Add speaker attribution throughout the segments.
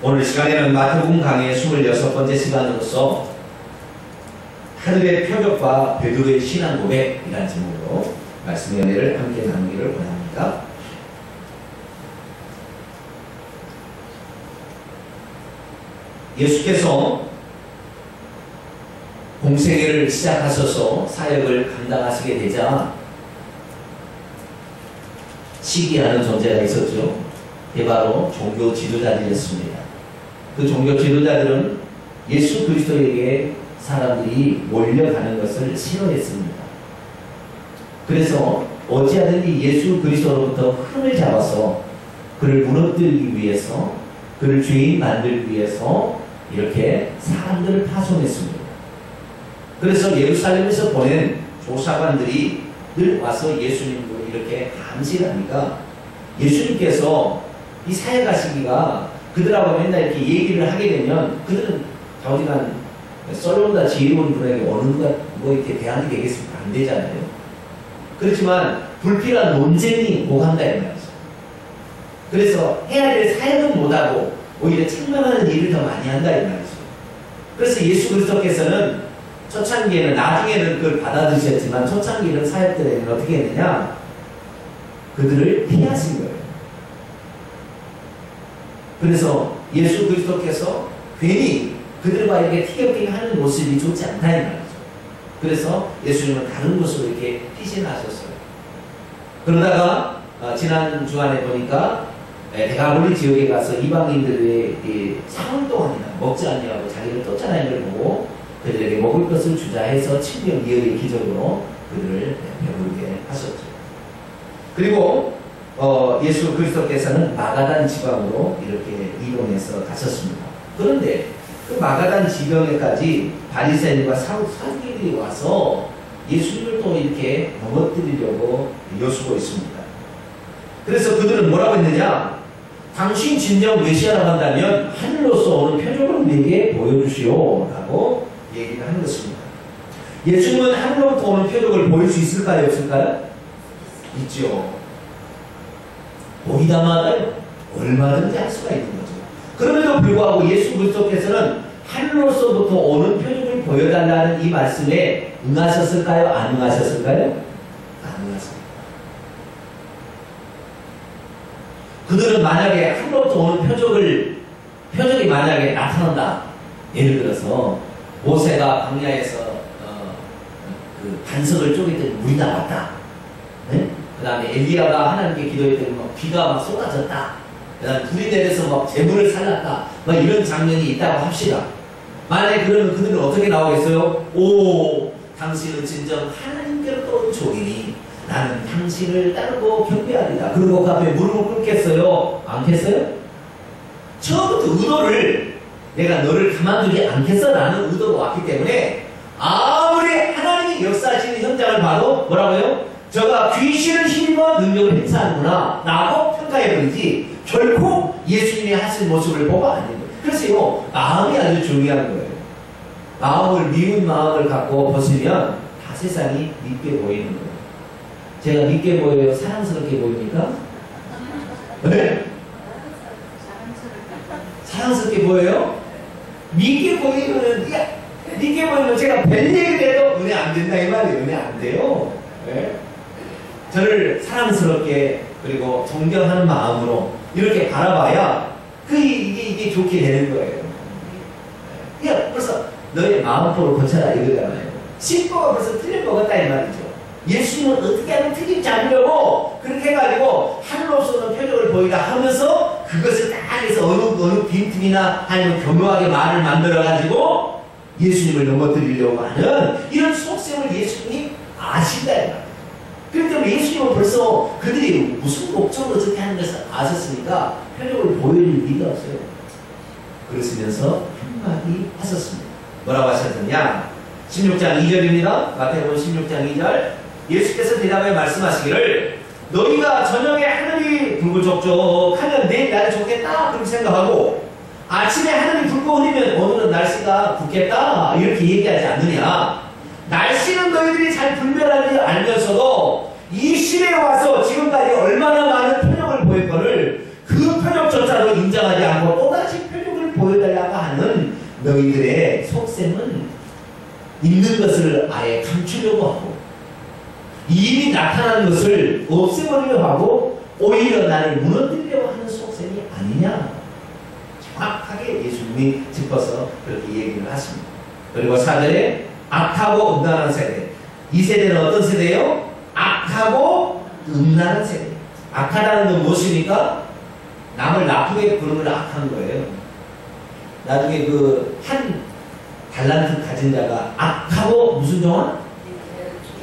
Speaker 1: 오늘 시간에는 마태복음 강의 26번째 시간으로서 하늘의 표적과 베드로의 신앙 고백이라는 제목으로 말씀의 은혜를 함께 나누기를 원합니다. 예수께서 공생애를 시작하셔서 사역을 감당하시게 되자 시기하는 존재가 있었죠. 그게 바로 종교 지도자들이었습니다. 그 종교 지도자들은 예수 그리스도에게 사람들이 몰려가는 것을 싫어했습니다. 그래서 어찌하든지 예수 그리스도로부터 흐름을 잡아서 그를 무너뜨리기 위해서, 그를 죄인 만들기 위해서 이렇게 사람들을 파송했습니다. 그래서 예루살렘에서 보낸 조사관들이 늘 와서 예수님을 이렇게 감시하니까 예수님께서 이 사역하시기가 그들하고 맨날 이렇게 얘기를 하게 되면 그들은 자우지간 썰렁다 지혜로운 분에게 어느 누가 뭐 이렇게 대안이 되겠습니까? 안 되잖아요. 그렇지만 불필요한 논쟁이 오간다 이 말이죠. 그래서 해야 될 사역은 못하고 오히려 책망하는 일을 더 많이 한다 이 말이죠. 그래서 예수 그리스도께서는 초창기에는, 나중에는 그걸 받아들이셨지만 초창기에는 사역들에게는 어떻게 했느냐? 그들을 피하신 거예요. 그래서 예수 그리스도께서 괜히 그들과 이렇게 티격태격하는 모습이 좋지 않다 이 말이죠. 그래서 예수님은 다른 곳으로 이렇게 피신하셨어요. 그러다가 지난 주간에 보니까 데가볼리 지역에 가서 이방인들의 사흘 동안이나 먹지 않냐고 자기를 쫓아다니는 걸 보고 그들에게 먹을 것을 주자 해서 7명 이어의 기적으로 그들을 배부르게 하셨죠. 그리고 예수 그리스도께서는 마가단 지방으로 이렇게 이동해서 가셨습니다. 그런데 그 마가단 지방에까지 바리새인과 사두개인들이 와서 예수님을 또 이렇게 넘어뜨리려고 요수고 있습니다. 그래서 그들은 뭐라고 했느냐? 당신 진정 메시아라고 한다면 하늘로서 오는 표적을 우리에게 보여주시오 라고 얘기를 하는 것입니다. 예수님은 하늘로부터 오는 표적을 보일 수 있을까요? 없을까요? 있죠. 보이다마다 얼마든지 할 수가 있는 거죠. 그럼에도 불구하고 예수 그리스도께서는 하늘로서부터 오는 표적을 보여달라는 이 말씀에 응하셨을까요? 안 응하셨을까요? 안 응하셨습니다. 그들은 만약에 하늘로부터 오는 표적이 만약에 나타난다. 예를 들어서 모세가 광야에서 그 반석을 쪼개더니 물이 나왔다. 네? 그 다음에 엘리야가 하나님께 기도했더니 막 비가 막 쏟아졌다. 그 다음에 불이 내려서 막 재물을 살랐다. 막 이런 장면이 있다고 합시다. 만약에 그러면 그들은 어떻게 나오겠어요? 오, 당신은 진정 하나님께로부터 온 종이니 나는 당신을 따르고 경배하리다. 그리고 그 앞에 무릎을 꿇겠어요? 않겠어요? 처음부터 의도를 내가 너를 가만두지 않겠어 라는 의도가 왔기 때문에 아무리 하나님이 역사하시는 현장을 봐도 뭐라고요? 저가 귀신을 힘입어 능력을 행사하는구나 라고 평가해버리지 결코 예수님이 하신 모습을 보고 아닌 거예요. 그래서 마음이 아주 중요한 거예요. 마음을 미운 마음을 갖고 보시면 다 세상이 믿게 보이는 거예요. 제가 믿게 보여요? 사랑스럽게 보입니까? 네? 사랑스럽게 보여요? 믿게 보이면 제가 별 얘기를 해도 은혜 안 된다 이 말이에요. 은혜 안 돼요. 네? 저를 사랑스럽게 그리고 존경하는 마음으로 이렇게 바라봐야 이게 좋게 되는 거예요. 그냥 벌써 너의 마음포를 고쳐라 이거잖아요. 신보가 벌써 틀린 거같다 이 말이죠. 예수님은 어떻게 하면 틀리지 않으려고 그렇게 해가지고 하늘로서는 표적을 보이라 하면서 그것을 딱 해서 어느 빈틈이나 아니면 교묘하게 말을 만들어가지고 예수님을 넘어뜨리려고 하는 이런 속셈을 예수님이 아신다 이 말이에요. 그렇기 때문에 예수님은 벌써 그들이 무슨 목적으로 저렇게 하는 것을 아셨으니까 표적을 보여줄 리가 없어요. 그러시면서 한마디 하셨습니다. 뭐라고 하셨느냐? 16장 2절입니다. 마태복음 16장 2절. 예수께서 대답하여 말씀하시기를 너희가 저녁에 하늘이 붉을적적하면 내일 날이 좋겠다 그렇게 생각하고 아침에 하늘이 붉고 흐리면 오늘은 날씨가 붓겠다 이렇게 얘기하지 않느냐. 날씨는 너희들이 잘 분별하지 알면서도 이 시대에 와서 지금까지 얼마나 많은 표적을 보였거늘 그 표적조차도 인정하지 않고 또다시 표적을 너희들의 속셈은 있는 것을 아예 감추려고 하고 이미 나타난 것을 없애버리려고 하고 오히려 나를 무너뜨리려고 하는 속셈이 아니냐. 정확하게 예수님이 짚어서 그렇게 얘기를 하십니다. 그리고 4절에 악하고 음란한 세대. 이 세대는 어떤 세대예요? 악하고 음란한 세대. 악하다는 건 무엇입니까? 남을 나쁘게 보는 걸 악한 거예요. 나중에 그 한 달란트 가진 자가 악하고 무슨 종아?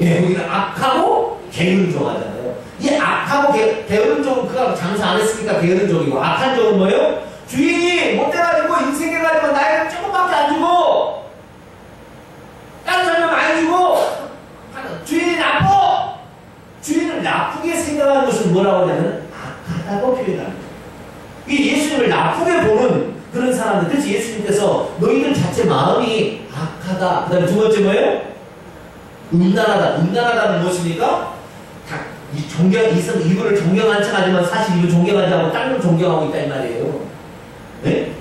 Speaker 1: 예, 여기는 악하고 게으른 종하잖아요. 이 악하고 게으른 종은 그가 장사 안 했으니까 게으른 종이고, 악한 종은 뭐예요? 주인이 못돼가지고 인생해가지고 나이를 조금밖에 안 주고 다른 사람 많이 주고 주인이 나빠. 주인을 나쁘게 생각하는 것을 뭐라고 하냐면 악하다고 표현합니다. 이 예수님을 나쁘게 보는 그런 사람들. 그래서 예수님께서 너희들 자체 마음이 악하다. 그 다음에 두 번째 뭐예요? 음란하다. 음란하다는 무엇입니까? 이분을 존경한 척 하지만 사실 이분 존경하지 않고 다른 걸 존경하고 있다 이 말이에요. 네?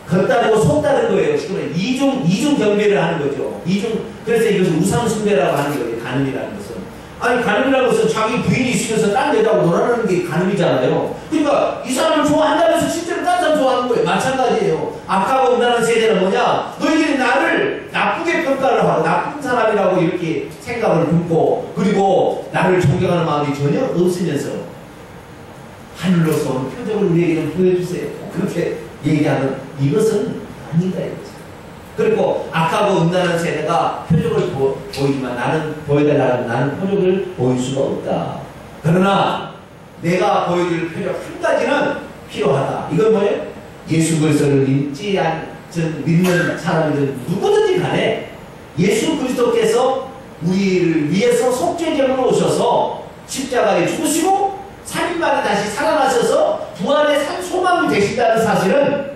Speaker 1: 겉다르고 속다른 거예요. 지금 이중 경배를 하는 거죠. 그래서 이것을 우상숭배라고 하는 거예요. 간음이라는 것은. 아니, 간음이라는 것은 자기 부인이 있으면서 딴 여자하고 놀아나는 게 간음이잖아요. 그러니까 이 사람을 좋아한다면서 실제로 딴 사람 좋아하는 거예요. 마찬가지예요. 악하고 음란한 세대는 뭐냐? 너희들이 나를 나쁘게 평가를 하고 나쁜 사람이라고 이렇게 생각을 품고 그리고 나를 존경하는 마음이 전혀 없으면서 하늘로서 온 표적을 우리에게는 보여주세요. 그렇게 얘기하는 이것은 아니다 이거죠. 그리고 악하고 음란한 세대가 표적을 보이지만 나는 보여달라고 나는 표적을 보일 수가 없다. 그러나 내가 보여줄 표적 한 가지는 필요하다. 이건 뭐예요? 예수 그리스도를 믿지 않는 믿는 사람이든 누구든지 간에 예수 그리스도께서 우리를 위해서 속죄제물로 오셔서 십자가에 죽으시고 3일 만에 다시 살아나셔서 부활의 산 소망이 되신다는 사실은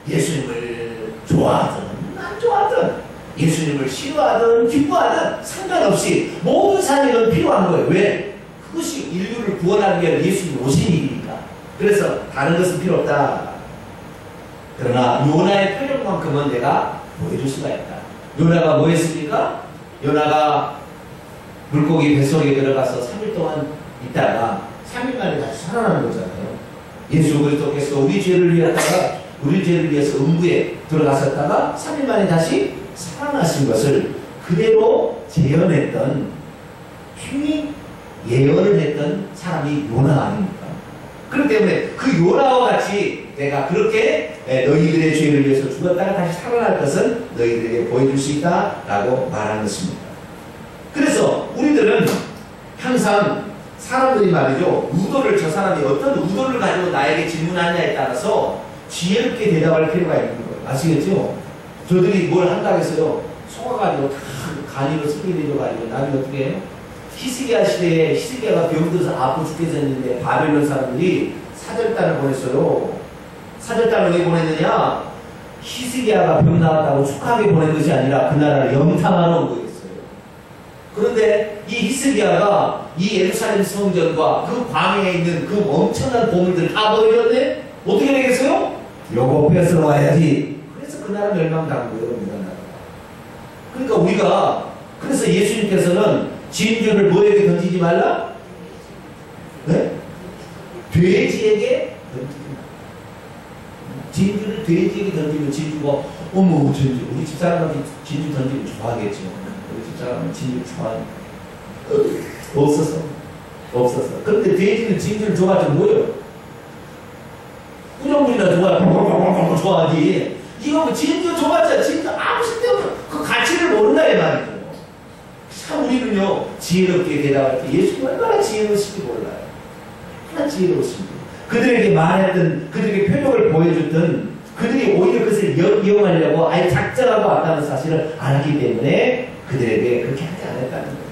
Speaker 1: 예수님을 좋아하든 안 좋아하든 예수님을 싫어하든 기뻐하든 상관없이 모든 사람에는 필요한 거예요. 왜? 그것이 인류를 구원하는 게 예수님 오신 일이니까. 그래서 다른 것은 필요 없다. 그러나 요나의 표적만큼은 내가 보여줄 수가 있다. 요나가 뭐 했습니까? 요나가 물고기 뱃속에 들어가서 3일 동안 있다가 3일 만에 다시 살아나는 거잖아요. 예수 그리스도께서 우리 죄를 위해서 음부에 들어갔었다가 3일 만에 다시 살아나신 것을 그대로 재현했던 예언을 했던 사람이 요나 아닙니까? 그렇기 때문에 그 요나와 같이 내가 그렇게 너희들의 죄를 위해서 죽었다가 다시 살아날 것은 너희들에게 보여줄 수 있다라고 말한 것입니다. 그래서 우리들은 항상 사람들이 말이죠, 저 사람이 어떤 의도를 가지고 나에게 질문하느냐에 따라서 지혜롭게 대답할 필요가 있는 거예요. 아시겠죠? 저들이 뭘 한다고 했어요? 속아가지고 다 간이로 스피드해줘가지고 나중에 어떻게 해요? 히스기야 시대에 히스기야가 병들어서 아프 죽겠었는데 바벨론 사람들이 사절단을 보냈어요. 사절단을 왜 보냈느냐? 히스기야가 병 나왔다고 축하하게 보낸 것이 아니라 그 나라를 염탐하러 온 거였어요. 그런데 이 히스기야가 이 예루살렘 성전과 그 광야에 있는 그 엄청난 보물들 다 버렸네? 어떻게 되겠어요? 요거 뺏으러 와야지. 그래서 그 나라 멸망당한 거예요. 우리나라. 그러니까 그래서 예수님께서는 진주를 뭐에게 던지지 말라? 네? 돼지에게 던지지 말라. 진주를 돼지에게 던지면 진주가 어머 진주 우리 집사람한테 진주 던지면 좋아하겠죠. 우리 집사람은 진주 좋아하니까 없어서 그런데 돼지는 진주를 좋아하지 뭐예요? 꾸정물이나 좋아하지. 이거 뭐 진주 좋아하자. 진주 아무 쓸데없는 그 가치를 모른다 이 말이죠. 참 우리는요 지혜롭게 대답할 때 예수님 얼마나 지혜로우신지 몰라요. 얼마나 지혜로우신지. 그들에게 말했던 그들에게 표적을 보여줬던 그들이 오히려 그것을 이용하려고 아예 작정하고 왔다는 사실을 알았기 때문에 그들에게 그렇게 하지 않았다는 거예요.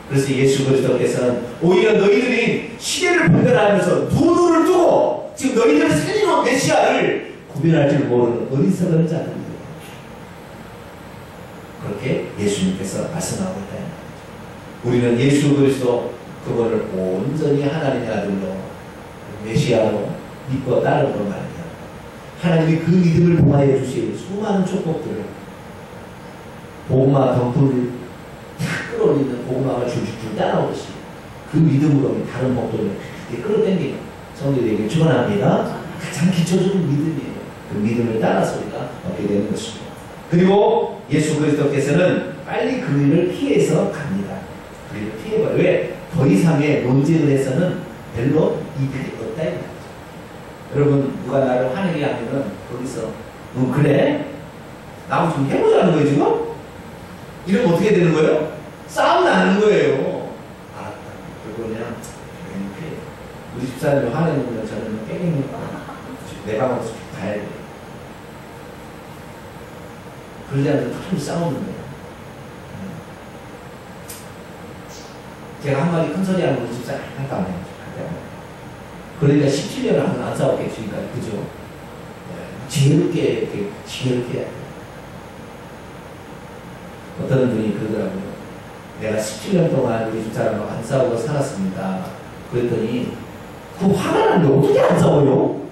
Speaker 1: 그래서 예수 그리스도께서는 오히려 너희들이 시대를 분별하면서 두 눈을 뜨고 지금 너희들을 살리는 메시아를 구별할 줄 모르는 어리석은 자들입니다. 그렇게 예수님께서 말씀하고 있다. 우리는 예수 그리스도 그거를 온전히 하나님의 아들로 메시아로 믿고 따르는 걸 말합니다. 하나님이 그 믿음을 보호해 주시고 수많은 축복들을 복음화 덩굴을 탁 끌어올리는 복음화가 줄줄 따라오듯이 그 믿음으로 다른 복들을 끌어당기는 성도들에게 축원합니다. 가장 기초적인 믿음이에요. 그 믿음을 따라서 우리가 얻게 되는 것입니다. 그리고 예수 그리스도께서는 빨리 그 일을 피해서 갑니다. 그 일을 피해버려요. 왜? 더 이상의 논쟁을 해서는 별로 이득이 없다. 여러분, 누가 나를 화내게 하면은 거기서 그래? 나하고 좀 해보자는 거예요 지금? 이러면 어떻게 되는 거예요? 싸움 나는 거예요. 알았다. 그리고 그냥 피해. 우리 집사람이 화내는 거 저는 뺑이니까 내 방으로 가야 돼. 그러지 않으면 좀 싸우는 거예요. 제가 한마디 큰 소리 하면 우리 집사람이 할까 안 해요. 그러니까 17년을 안 싸웠겠지. 그러니까, 그죠? 지혜롭게, 이렇게, 지혜롭게 해야 돼. 어떤 분이 그러더라고요. 내가 17년 동안 우리 집사람하고 안 싸우고 살았습니다. 그랬더니, 그 화가 나는데 어떻게 안 싸워요?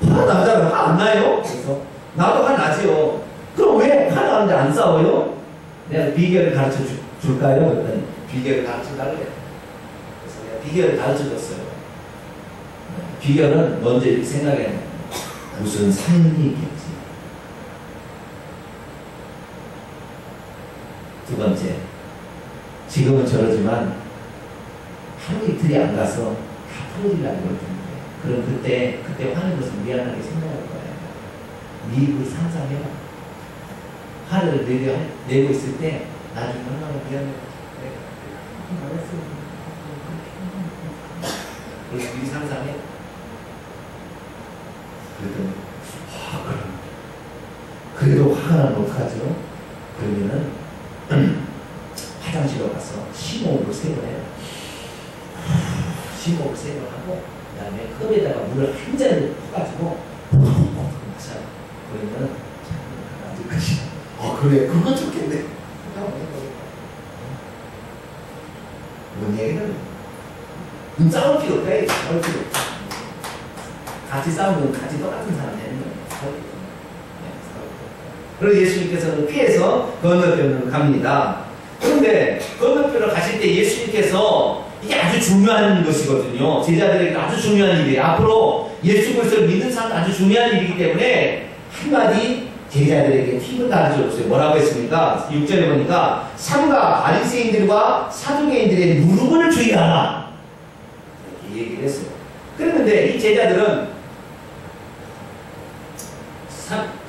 Speaker 1: 화가 나잖아요. 화 안 나요? 그래서, 나도 화 나지요. 그럼 왜 화 나는데 안 싸워요? 내가 비결을 가르쳐 줄까요? 그랬더니, 비결을 가르쳐 달래요. 그래서 내가 비결을 가르쳐 줬어요. 비결은 먼저 이렇게 생각해. 무슨 사연이 있겠지. 두 번째, 지금은 저러지만 하루 이틀이 안 가서 다 풀어지려고 그럴 텐데, 그럼 그때 화낸 것을 미안하게 생각할 거예요. 네 입을 상상해라. 화를 내고 있을 때 나중에 얼마나 미안해. 내가 말했어. 그래서 미리 상상해. 그랬더니 그래도 화가 나면 어떡하죠? 그러면은 화장실로 가서 심호흡을 3번 해요. 심호흡을 3번 하고 그 다음에 컵에다가 물을 한 잔을 퍼가지고 마셔요. 그러면 아직까지 그래 그건 좋겠네. 뭔 얘기는 싸울 필요 없다. 싸울 필요 없다. 같이 싸우면 같이 똑같은 사람 되는 거예요. 그리고 예수님께서는 피해서 건너편으로 갑니다. 그런데 건너편으로 가실 때 예수님께서 이게 아주 중요한 것이거든요. 제자들에게 아주 중요한 일이에요. 앞으로 예수 그리스도를 믿는 사람은 아주 중요한 일이기 때문에 한마디 제자들에게 팁을 가르쳐줬어요. 뭐라고 했습니까? 6절에 보니까 삼가 바리새인들과 사두개인들의 누룩을 주의하라 이렇게 얘기를 했어요. 그랬는데 이 제자들은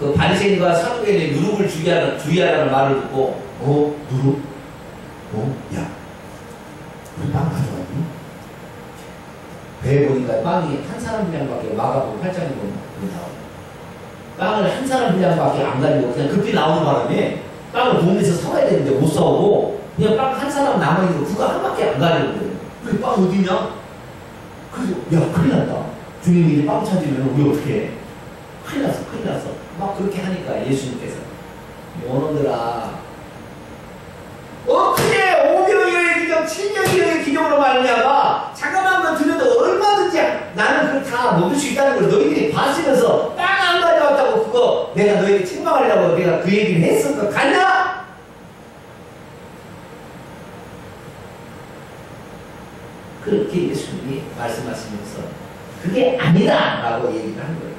Speaker 1: 그 바리새인과 사두개인의 누룩을 주의하라는 말을 듣고 누룩? 야 우리 빵 가져왔니? 배에 보니까 빵이 한 사람 분량밖에 마가복음 8장에 보면 나와요. 빵을 한 사람 분량밖에 안 가지고 그냥 급히 나오는 바람에 빵을 동네에서 사와야 되는데 못 사오고 그냥 빵 한 사람 남아있는 거 그거 하나밖에 안 가지고 그래. 빵 어디냐? 그래서 야 큰일 났다. 주님이 이제 빵 찾으면 우리 어떻게 해? 큰일 났어. 막 그렇게 하니까 예수님께서 원원들아 그래 5명의 기적 7명의 기적으로 말미암아 잠깐만 들여도 얼마든지 나는 그걸 다 먹을 수 있다는 걸 너희들이 봤으면서 빵 안 가져왔다고 그거 내가 너희에게 책망하려고 내가 그 얘기를 했을 거 같냐? 그렇게 예수님이 말씀하시면서 그게 아니다 라고 얘기를 한 거예요.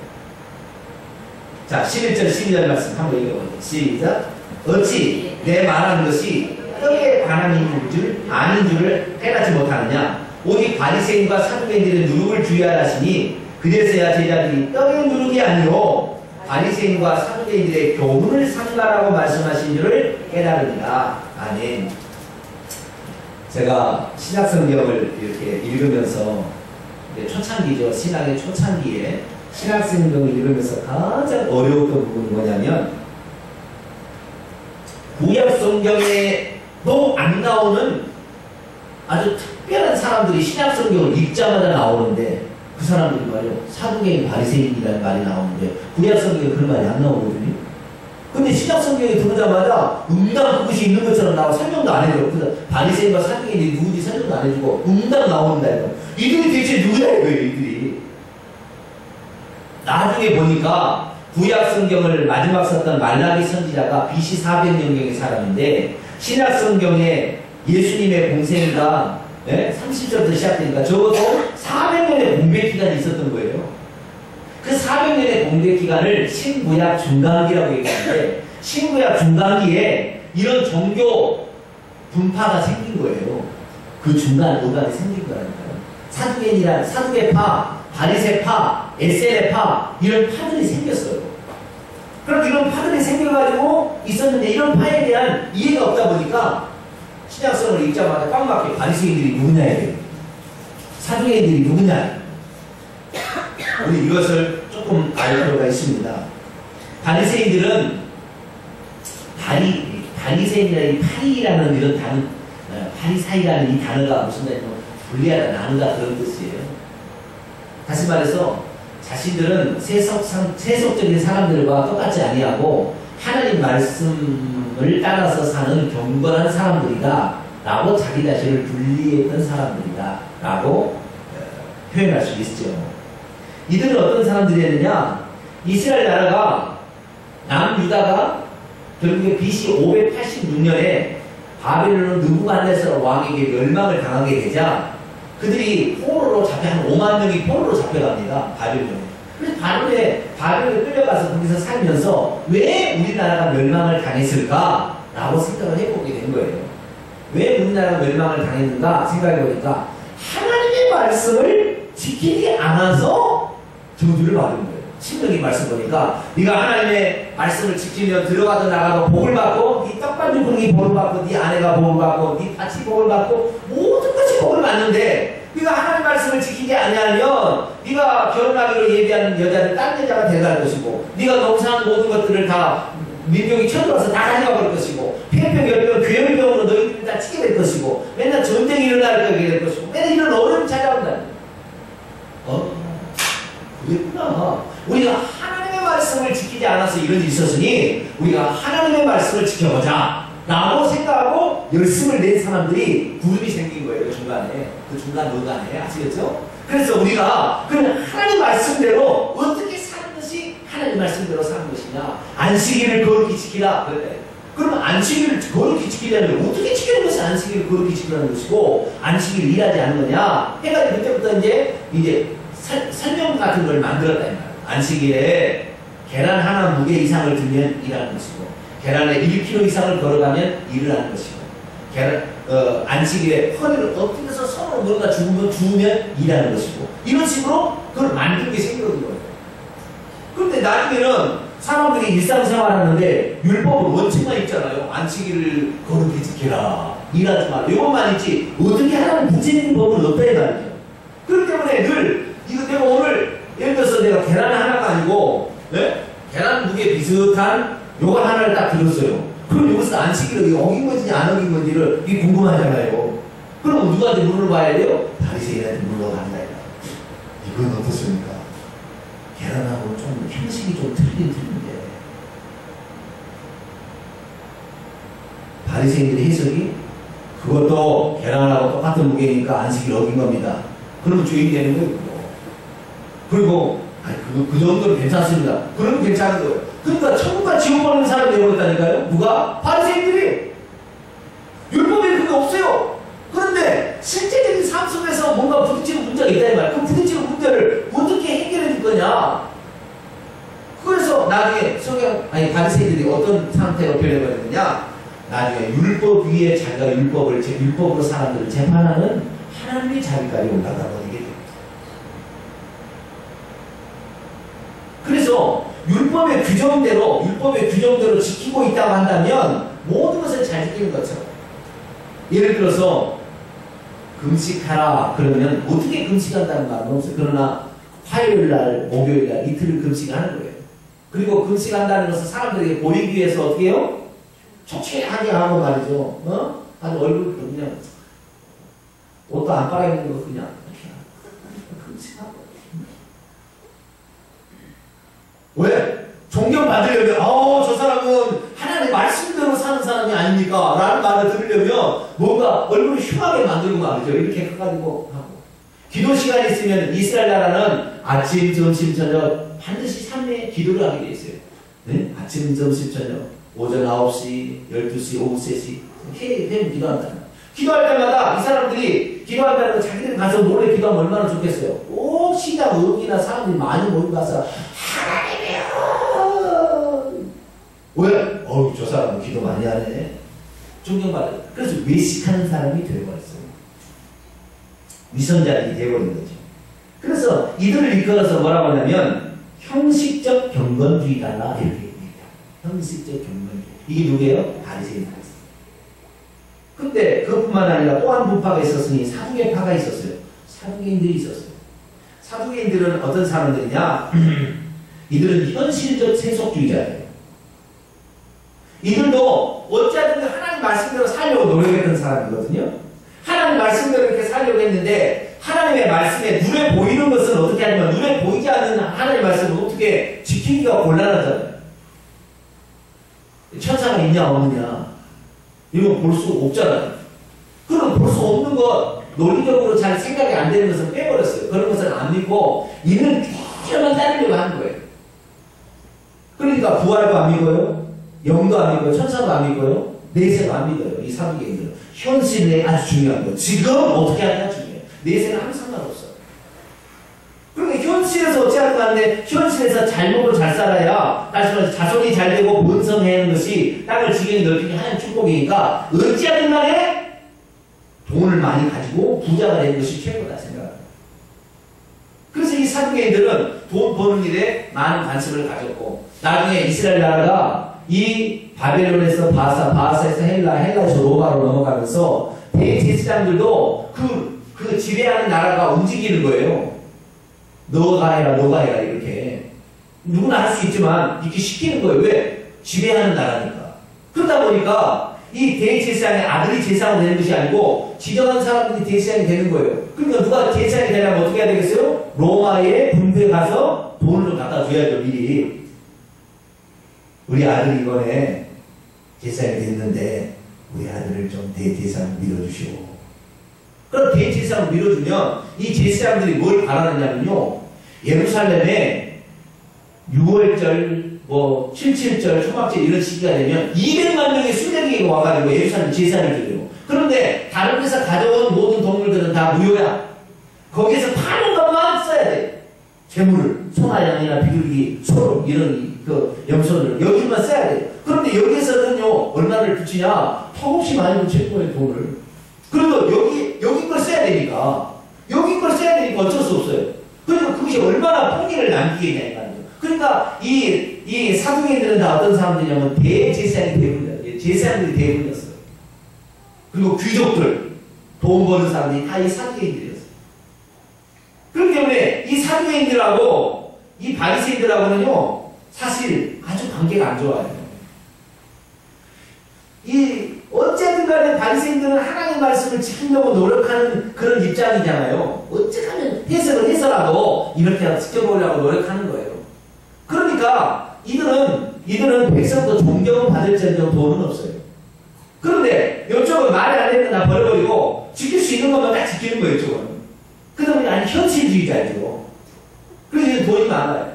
Speaker 1: 자 11절 12절 말씀 한번 읽어보세요. 시작. 어찌 내 말하는 것이 떡에 관한 줄 아는 줄을 깨닫지 못하느냐. 오직 바리새인과 사두개인들의 누룩을 주의하라 하시니 그래서야 제자들이 떡의 누룩이 아니요 바리새인과 사두개인들의 교훈을 삼가라고 말씀하신 줄을 깨달으리라. 아멘. 제가 신약성경을 이렇게 읽으면서 초창기죠. 신학의 초창기에 신약성경을 읽으면서 가장 어려웠던 부분이 뭐냐면 구약성경에도 안 나오는 아주 특별한 사람들이 신약성경을 읽자마자 나오는데 그 사람들이 말이요 사두개인 바리새인이라는 말이 나오는데 구약성경에 그런 말이 안 나오거든요. 근데 신약성경에 들어오자마자 응당 그것이 있는 것처럼 나와 설명도 안 해줘. 바리새인과 사두개인이 누구지 설명도 안 해주고 응당 나온다. 이들이 대체 누구야 이거예요 이들이. 나중에 보니까 구약 성경을 마지막 썼던 말라기 선지자가 BC 400년경의 사람인데 신약 성경에 예수님의 공생이가 30절부터 시작되니까 적어도 400년의 공백 기간이 있었던 거예요. 그 400년의 공백 기간을 신구약 중간기라고 얘기하는데 신구약 중간기에 이런 종교 분파가 생긴 거예요. 그 중간 오간이 생긴 거라니까요. 사두개인이란 사두개파, 바리새파, 에세레파 이런 파들이 생겼어요. 그럼 이런 파들이 생겨가지고 있었는데 이런 파에 대한 이해가 없다 보니까 신약성을 읽자마자 꽉 막혀. 바리새인들이 누구냐 이게. 사두개인들이 누구냐. 우리 이것을 조금 알 필요가 있습니다. 바리새인들은 바리새인이라는 파리라는 이런 단어, 파리사이라는 이 단어가 무슨 단어냐면 분리하다, 나누다 그런 뜻이에요. 다시 말해서 자신들은 세속적인 사람들과 똑같지 아니하고 하나님 말씀을 따라서 사는 경건한 사람들이다 라고 자기 자신을 분리했던 사람들이다 라고 표현할 수 있죠. 이들은 어떤 사람들이었느냐? 이스라엘 나라가 남유다가 결국에 BC 586년에 바벨론 느부갓네살 왕에게 멸망을 당하게 되자 그들이 포로로 한 5만 명이 포로로 잡혀갑니다. 바벨론에. 그래서 바벨론에 끌려가서 거기서 살면서 왜 우리나라가 멸망을 당했을까? 라고 생각을 해보게 된 거예요. 왜 우리나라가 멸망을 당했는가 생각해보니까 하나님의 말씀을 지키지 않아서 저주를 받은 거예요. 신명기 말씀 보니까 네가 하나님의 말씀을 지키면 들어가도 나가도 복을 받고 네 떡반죽이 복을 받고 네 아내가 복을 받고 네 밭이 복을 받고 모든 것이 복을 받는데 네가 하나님 말씀을 지키지 아니하면 네가 결혼하기로 예비하는 여자는 딴 여자가 데려갈 것이고 네가 농사한 모든 것들을 다 민병이 쳐들어와서 다 가져가 버릴 것이고 폐병, 열병, 괴혈병으로 너희들이 다 치게 될 것이고 맨날 전쟁이 일어나게 될 것이고 맨날 이런 어려움이 찾아온다. 그랬구나. 우리가 하나님의 말씀을 지키지 않아서 이런 일이 있었으니 우리가 하나님의 말씀을 지켜보자 라고 생각하고 열심을 낸 사람들이 그룹이 생긴 거예요. 중간에. 그 중간 노간에. 아시겠죠? 그래서 우리가 그 하나님 말씀대로 어떻게 사는 것이 하나님 말씀대로 사는 것이냐. 안식일을 거룩히 지키라. 그래. 그러면 안식일을 거룩히 지키려면 어떻게 지키는 것이 안식일을 거룩히 지키라는 것이고 안식일을 일하지 않는 거냐. 해가지고 그때부터 이제 설명 같은 걸 만들었다. 이 말이야. 안식일에 계란 하나 무게 이상을 들면 일하는 것이고 계란에 1km 이상을 걸어가면 일을 하는 것이고 안식일에 허리를 엎드려서 손으로 뭔가 주우면 일하는 것이고 이런 식으로 그걸 만든 게 생겨진 거예요. 그런데 나중에는 사람들이 일상생활하는데 율법은 원칙만 있잖아요. 안식일을 거룩히 지키라. 일하지 마. 이것만 있지 어떻게 하라는 구체적인 법은 없다 이 말이죠. 그렇기 때문에 늘 이거 내가 오늘 예를 들어서 내가 계란 하나가 아니고 계란 무게 비슷한 요걸 하나를 딱 들었어요. 그럼 이것은 안식일을 어긴 건지 안 어긴 건지를 이게 궁금하잖아요. 그럼 누구한테 물어봐야 돼요? 바리새인한테 물어간다. 이건 어떻습니까? 계란하고 좀 형식이 좀 틀린데 바리새인들의 해석이 그것도 계란하고 똑같은 무게니까 안식일 어긴 겁니다. 그러면 죄인이 되는 거예요. 그리고 그 정도는 괜찮습니다. 그러면 괜찮은 거예요. 그러니까 천국과 지옥 보는 사람이 되어버렸다니까요. 누가? 바리새인들이. 율법에 그게 없어요. 그런데 실제적인 삶 속에서 뭔가 부딪히는 문제가 있다 이 말이에요. 그 부딪히는 문제를 어떻게 해결해 줄 거냐. 그래서 나중에 바리새인들이 어떤 상태로 변해버렸느냐. 나중에 율법 위에 자기가 율법으로 사람들을 재판하는 하나님의 자리까지 올라가 버리게 됩니다. 그래서 율법의 규정대로 지키고 있다고 한다면 모든 것을 잘 지키는 것처럼 예를 들어서 금식하라 그러면 어떻게 금식한다는 말은 없어요. 그러나 화요일날, 목요일날 이틀을 금식하는 거예요. 그리고 금식한다는 것은 사람들에게 보이기 위해서 어떻게 해요? 초췌하게 하고 말이죠. 아주 얼굴 그냥 옷도 안 빨아입는 거 그냥 금식하고 왜? 존경받으려면 저 사람은 하나님의 말씀대로 사는 사람이 아닙니까? 라는 말을 들으려면 뭔가 얼굴을 흉하게 만들고 말이죠. 이렇게 해가지고 하고 기도 시간이 있으면 이스라엘 나라는 아침, 점심, 저녁 반드시 기도를 하게 돼 있어요. 네? 아침, 점심, 저녁, 오전 9시, 12시, 오후 3시 매일 기도한다. 기도할 때마다 이 사람들이 기도한다는 거 자기들 가서 몰래 기도하면 얼마나 좋겠어요. 꼭 시장 의기나 사람들이 많이 모이고 가서 하나님이여 왜? 저 사람은 기도 많이 하네. 존경받아요. 그래서 외식하는 사람이 되어버렸어요. 위선자들이 되어버린 거죠. 그래서 이들을 이끌어서 뭐라고 하냐면 형식적 경건주의다라 이렇게 얘기합니다. 형식적 경건주의. 이게 누구예요? 바리새인들. 근데 그것뿐만 아니라 또 한 부파가 있었으니 사두개파가 있었어요. 사두개인들이 있었어요. 사두개인들은 어떤 사람들이냐? 이들은 현실적 세속주의자예요. 이들도 어찌하든 하나님 말씀대로 살려고 노력했던 사람이거든요. 하나님 말씀대로 이렇게 살려고 했는데 하나님의 말씀에 눈에 보이는 것은 어떻게 하냐면 눈에 보이지 않는 하나님의 말씀을 어떻게 지키기가 곤란하잖아요. 천사가 있냐 없느냐 이건 볼 수 없잖아요. 그럼 볼 수 없는 것 논리적으로 잘 생각이 안 되는 것은 빼버렸어요. 그런 것은 안 믿고 있는 그대로만 따르려고 하는 거예요. 그러니까 부활도 안 믿어요. 영도 안 믿어요. 천사도 안 믿어요. 내세도 안 믿어요. 이 사두개인들은 현실에 아주 중요한 거예요. 지금 어떻게 하느냐 중요해요. 내세는 아무 상관없어요. 그러니까 현실에서 어찌하든 간에 현실에서 잘 먹고 잘 살아야 다시 말해서 자손이 잘 되고 번성하는 것이 땅을 지경이 넓히기 하나님 축복이니까 어찌하든 간에 돈을 많이 가지고 부자가 되는 것이 최고다 생각합니다. 그래서 이 사두개인들은 돈 버는 일에 많은 관심을 가졌고 나중에 이스라엘 나라가 이 바벨론에서 바하사에서 헬라에서 로마로 넘어가면서 대제사장들도 그 지배하는 나라가 움직이는 거예요. 너가 해라 이렇게 누구나 할 수 있지만 이렇게 시키는 거예요. 왜? 지배하는 나라니까. 그러다 보니까 이 대제사장의 아들이 제사장이 되는 것이 아니고 지정한 사람들이 대제사장이 되는 거예요. 그러니까 누가 제사장이 되려면 어떻게 해야 되겠어요? 로마의 군부에 가서 돈을 좀 갖다 줘야죠. 미리. 우리 아들이 이번에 제사장이 됐는데 우리 아들을 좀 대제사장 밀어주시오. 그럼 대제사장을 밀어주면 이 제사장들이 뭘 바라느냐면요. 예루살렘에 6월절, 77절, 초막절 이런 시기가 되면 200만 명의 순례객이 와가지고 예루살렘 제사를 드려요. 그런데 다른 데서 가져온 모든 동물들은 다 무효야. 거기에서 파는 것만 써야 돼. 재물을 소나 양이나 비둘기, 소 이런 그 염소를 여기만 써야 돼. 그런데 여기에서는요 얼마를 붙이냐? 턱없이 많이 붙일 거예요 돈을. 그래도 여기 걸 써야 되니까 어쩔 수 없어요. 그러니까 그것이 얼마나 풍기를 남기겠냐 이 말이에요. 그러니까 이 사두개인들은 다 어떤 사람들이냐면 대제사장이 대부분이었어요. 제사장들이 대부분이었어요. 그리고 귀족들, 돈 버는 사람들이 다 이 사두개인들이었어요. 그렇기 때문에 이 사두개인들하고 이 바리새인들하고는요 사실 아주 관계가 안 좋아요. 어쨌든 간에 바리새인들은 하나님의 말씀을 지키려고 노력하는 그런 입장이잖아요. 어쨌든 해석을 해서라도 이렇게 지켜보려고 노력하는 거예요. 그러니까 이들은 백성도 존경을 받을지언정 돈은 없어요. 그런데 이쪽은 말이 안 되는 거 다 버려버리고 지킬 수 있는 것만 다 지키는 거예요. 이쪽은. 그러면 아니 현실주의자죠. 그래서 돈이 많아요.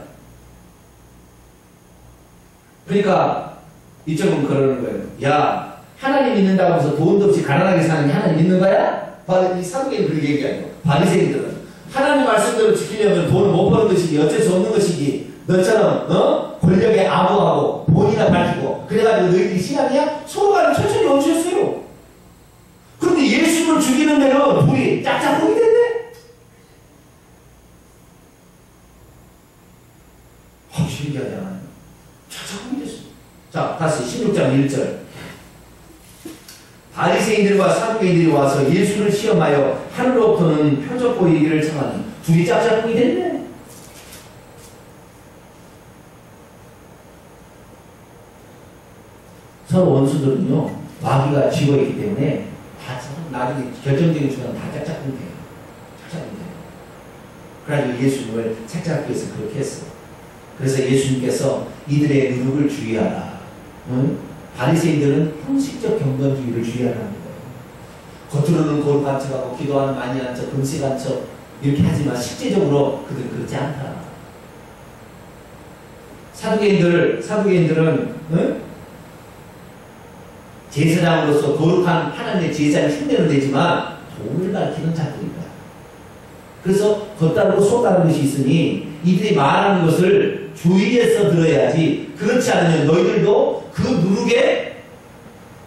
Speaker 1: 그러니까 이쪽은 그러는 거예요. 야, 하나님 믿는다고 해서 돈도 없이 가난하게 사는 게 하나님 믿는 거야? 이 사두개인은 그렇게 얘기하죠. 바리새인들은 하나님 말씀대로 지키려면 돈을 못 버는 것이지 어쩔 수 없는 것이지 너처럼 권력에 아부하고 돈이나 밝히고 그래가지고 너희들이 신앙이야? 서로 간에 천천히 멈췄어요. 그런데 예수를 죽이는 데는 둘이 짝짝꿍이 됐네. 신기하지 않아요? 짝짝꿍이 됐어. 자, 다시 16장 1절. 바리새인들과 사두개인들이 와서 예수를 시험하여 하늘로부터는 표적 보이기를 청하니 둘이 짝짝꿍이 됐네. 서로 원수들은요 마귀가 쥐어있기 때문에 다 나중에 결정적인 순간 다 짝짝꿍이 돼요. 짝짝꿍이 돼요. 그래가지고 예수님을 책잡기에서 그렇게 했어요. 그래서 예수님께서 이들의 누룩을 주의하라. 응? 바리새인들은 형식적 경건주의를 주의하라는 거예요. 겉으로는 거룩한 척하고 기도하는 많이 한 척, 금식한 척 이렇게 하지만 실제적으로 그들은 그렇지 않다. 사두개인들은 응? 제사장으로서 거룩한 하나님의 제사를 흉내는 내지만 돈을 가리키는 자들입니다. 그래서 겉다르고 속다른 것이 있으니 이들이 말하는 것을 주의해서 들어야지, 그렇지 않으면 너희들도 그 누룩에